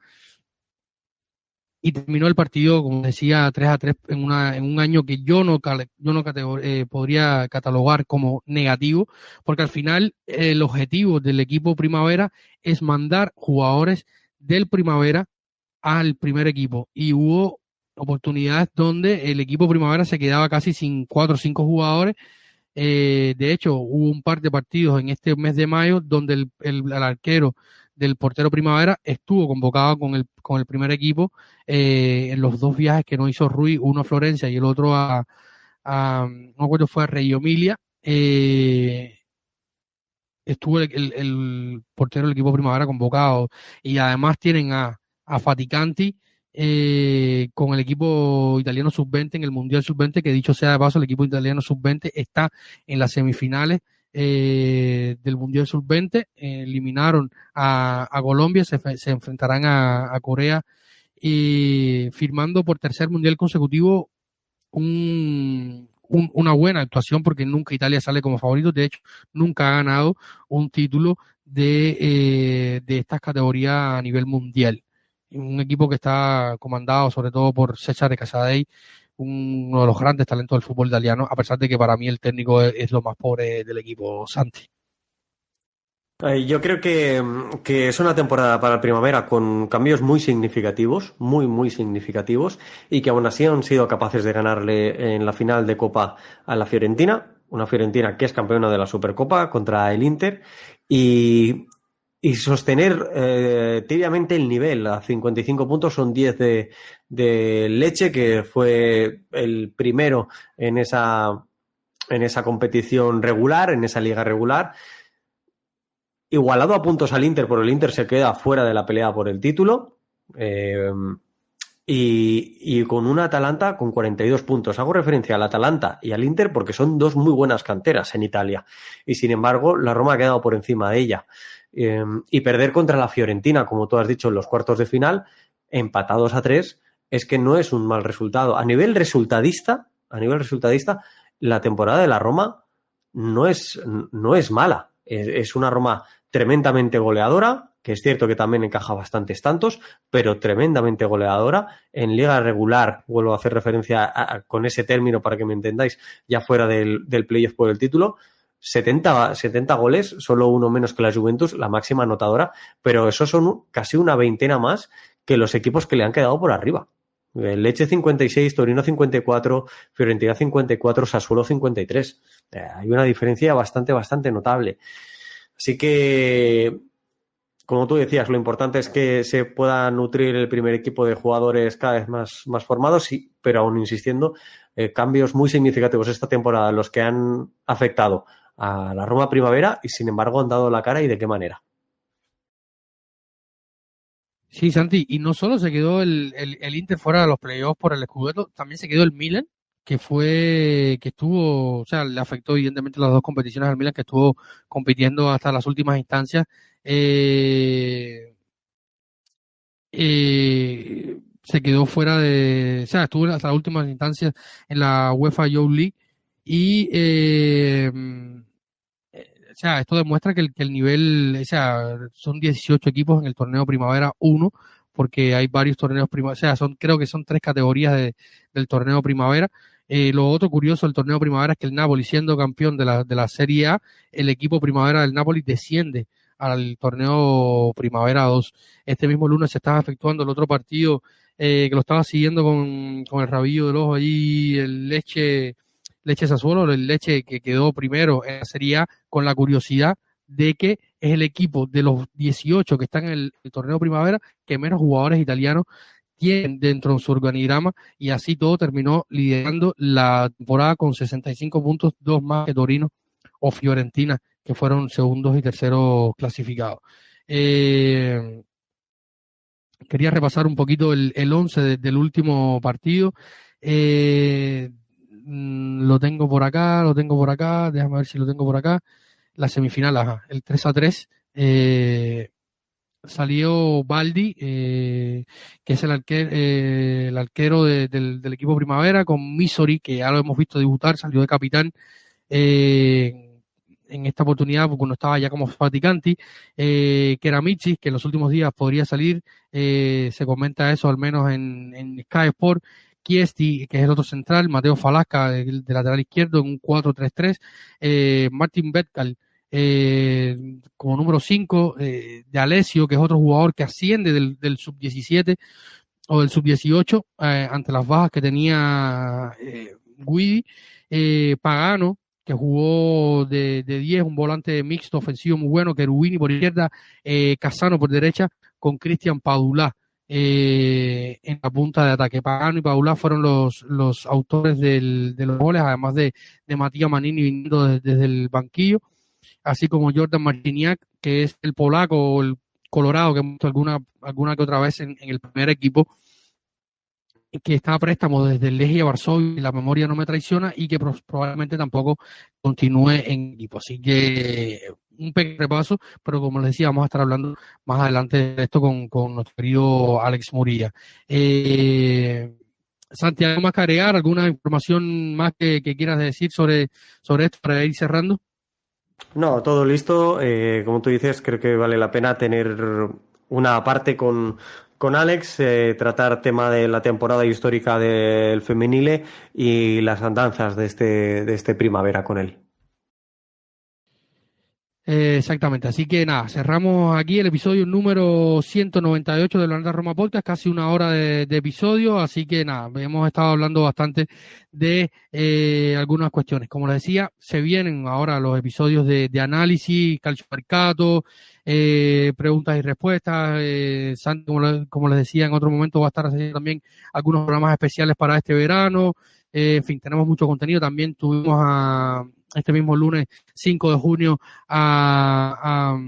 Y terminó el partido, como decía, 3-3 en un año que yo no podría catalogar como negativo, porque al final el objetivo del equipo Primavera es mandar jugadores del Primavera al primer equipo. Y hubo oportunidades donde el equipo Primavera se quedaba casi sin 4 o 5 jugadores. De hecho, hubo un par de partidos en este mes de mayo donde el arquero del portero Primavera estuvo convocado con el primer equipo en los 2 viajes que no hizo Rui, uno a Florencia y el otro no me acuerdo, fue a Reggio Emilia. Estuvo el portero del equipo Primavera convocado y además tienen a Faticanti con el equipo italiano sub-20 en el Mundial sub-20, que dicho sea de paso, el equipo italiano sub-20 está en las semifinales del Mundial sub-20, eliminaron a Colombia, se enfrentarán a Corea y firmando por tercer Mundial consecutivo una buena actuación, porque nunca Italia sale como favorito. De hecho, nunca ha ganado un título de estas categorías a nivel mundial. Un equipo que está comandado sobre todo por Cesare Casadei, uno de los grandes talentos del fútbol italiano, a pesar de que para mí el técnico es lo más pobre del equipo, Santi. Yo creo que es una temporada para el Primavera con cambios muy significativos, muy significativos, y que aún así han sido capaces de ganarle en la final de Copa a la Fiorentina, una Fiorentina que es campeona de la Supercopa contra el Inter, y sostener tibiamente el nivel. A 55 puntos son 10 de Lecce, que fue el primero en esa competición regular, en esa liga regular. Igualado a puntos al Inter, pero el Inter se queda fuera de la pelea por el título. Y con una Atalanta con 42 puntos. Hago referencia al Atalanta y al Inter porque son 2 muy buenas canteras en Italia. Y sin embargo, la Roma ha quedado por encima de ella. Y perder contra la Fiorentina, como tú has dicho, en los cuartos de final, empatados a 3, es que no es un mal resultado. A nivel resultadista, la temporada de la Roma no es mala. Es una Roma tremendamente goleadora, que es cierto que también encaja bastantes tantos, pero tremendamente goleadora. En liga regular, vuelvo a hacer referencia con ese término para que me entendáis, ya fuera del playoff por el título, 70 goles, solo uno menos que la Juventus, la máxima anotadora, pero eso son casi una veintena más que los equipos que le han quedado por arriba. Lecce 56, Torino 54, Fiorentina 54, Sassuolo 53. Hay una diferencia bastante notable. Así que, como tú decías, lo importante es que se pueda nutrir el primer equipo de jugadores cada vez más formados, sí, pero aún insistiendo, cambios muy significativos esta temporada, los que han afectado a la Roma Primavera y sin embargo han dado la cara, y de qué manera. Sí, Santi, y no solo se quedó el Inter fuera de los playoffs por el Scudetto, también se quedó el Milan, que estuvo, o sea, le afectó evidentemente las 2 competiciones al Milan, que estuvo compitiendo hasta las últimas instancias. Se quedó fuera o sea, estuvo hasta las últimas instancias en la UEFA Youth League y o sea, esto demuestra que el nivel, o sea, son 18 equipos en el torneo Primavera 1, porque hay varios torneos primavera, o sea, creo que son 3 categorías del torneo Primavera. Lo otro curioso del torneo Primavera es que el Napoli, siendo campeón de la Serie A, el equipo Primavera del Napoli desciende al torneo Primavera 2. Este mismo lunes se estaba efectuando el otro partido que lo estaba siguiendo con el rabillo del ojo allí, el Leche Sassuolo, el Leche que quedó primero en la Serie A, con la curiosidad de que es el equipo de los 18 que están en el torneo Primavera que menos jugadores italianos tienen dentro de su organigrama, y así todo terminó liderando la temporada con 65 puntos, 2 más que Torino o Fiorentina, que fueron segundos y terceros clasificados. Quería repasar un poquito el 11 del último partido. Lo tengo por acá, déjame ver si lo tengo por acá. La semifinal, ajá, el 3-3. Salió Baldi, que es el arquero del equipo Primavera, con Misori, que ya lo hemos visto debutar, salió de capitán en esta oportunidad, porque no estaba ya como Faticanti. Keramitsis, que en los últimos días podría salir, se comenta eso al menos en Sky Sport. Chiesti, que es el otro central, Mateo Falasca, de lateral izquierdo, en un 4-3-3. Martin Betkal, como número 5, de Alessio, que es otro jugador que asciende del sub-17 o del sub-18 ante las bajas que tenía Guidi. Pagano, que jugó de 10, un volante mixto ofensivo muy bueno, Cherubini por izquierda, Casano por derecha, con Cristian Padulá en la punta de ataque. Pagano y Padulá fueron los autores de los goles, además de Matías Manini viniendo desde el banquillo, así como Jordan Marciniak, que es el polaco o el colorado que hemos visto alguna que otra vez en el primer equipo, que está a préstamo desde el Legia Varsovia, la memoria no me traiciona, y que probablemente tampoco continúe en equipo. Así que un pequeño repaso, pero como les decía, vamos a estar hablando más adelante de esto con nuestro querido Alex Murilla. Santiago, ¿más que agregar? ¿Alguna información más que quieras decir sobre esto para ir cerrando? No, todo listo. Como tú dices, creo que vale la pena tener una parte con Alex, tratar tema de la temporada histórica del femenile y las andanzas de este primavera con él. Exactamente, así que nada, cerramos aquí el episodio número 198 de Planeta Roma Podcast, casi una hora de episodio, así que nada, hemos estado hablando bastante de algunas cuestiones. Como les decía, se vienen ahora los episodios de análisis, calcio mercato, preguntas y respuestas. Santi, como les decía, en otro momento va a estar haciendo también algunos programas especiales para este verano. En fin, tenemos mucho contenido. También tuvimos este mismo lunes 5 de junio a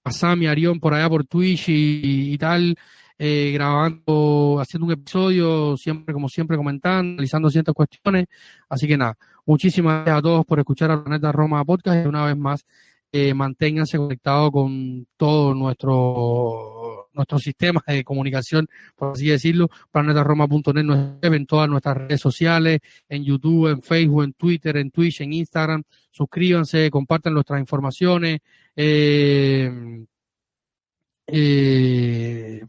Sami Arión por allá por Twitch y tal, grabando, haciendo un episodio, como siempre comentando, analizando ciertas cuestiones. Así que nada, muchísimas gracias a todos por escuchar a Planeta Roma Podcast, y una vez más manténganse conectados con todos nuestros sistemas de comunicación, por así decirlo. planetaroma.net, en todas nuestras redes sociales, en YouTube, en Facebook, en Twitter, en Twitch, en Instagram. Suscríbanse, compartan nuestras informaciones,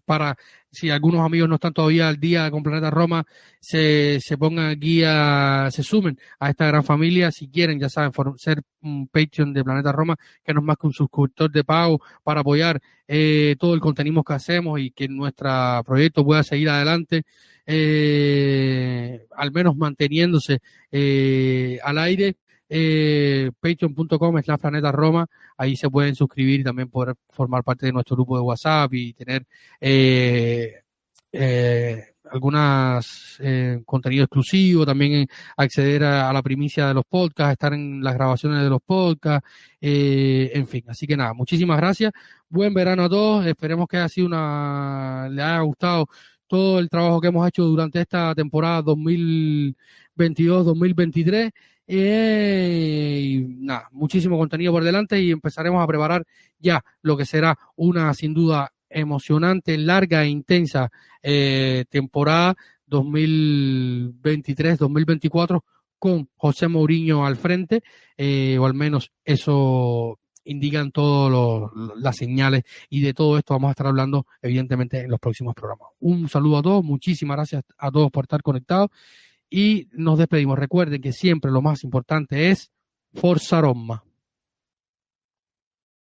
para si algunos amigos no están todavía al día con Planeta Roma, se pongan aquí se sumen a esta gran familia. Si quieren, ya saben, ser un Patreon de Planeta Roma, que no es más que un suscriptor de pago para apoyar todo el contenido que hacemos y que nuestro proyecto pueda seguir adelante, al menos manteniéndose al aire. Patreon.com/Planeta Roma, ahí se pueden suscribir y también poder formar parte de nuestro grupo de WhatsApp y tener algunas contenido exclusivo, también acceder a la primicia de los podcasts, estar en las grabaciones de los podcasts, en fin. Así que nada, muchísimas gracias, buen verano a todos, esperemos que les haya gustado todo el trabajo que hemos hecho durante esta temporada 2022-2023. Y nada, muchísimo contenido por delante, y empezaremos a preparar ya lo que será una sin duda emocionante, larga e intensa temporada 2023-2024 con José Mourinho al frente, o al menos eso indican todas las señales, y de todo esto vamos a estar hablando evidentemente en los próximos programas. Un saludo a todos, muchísimas gracias a todos por estar conectados y nos despedimos. Recuerden que siempre lo más importante es Forza Roma.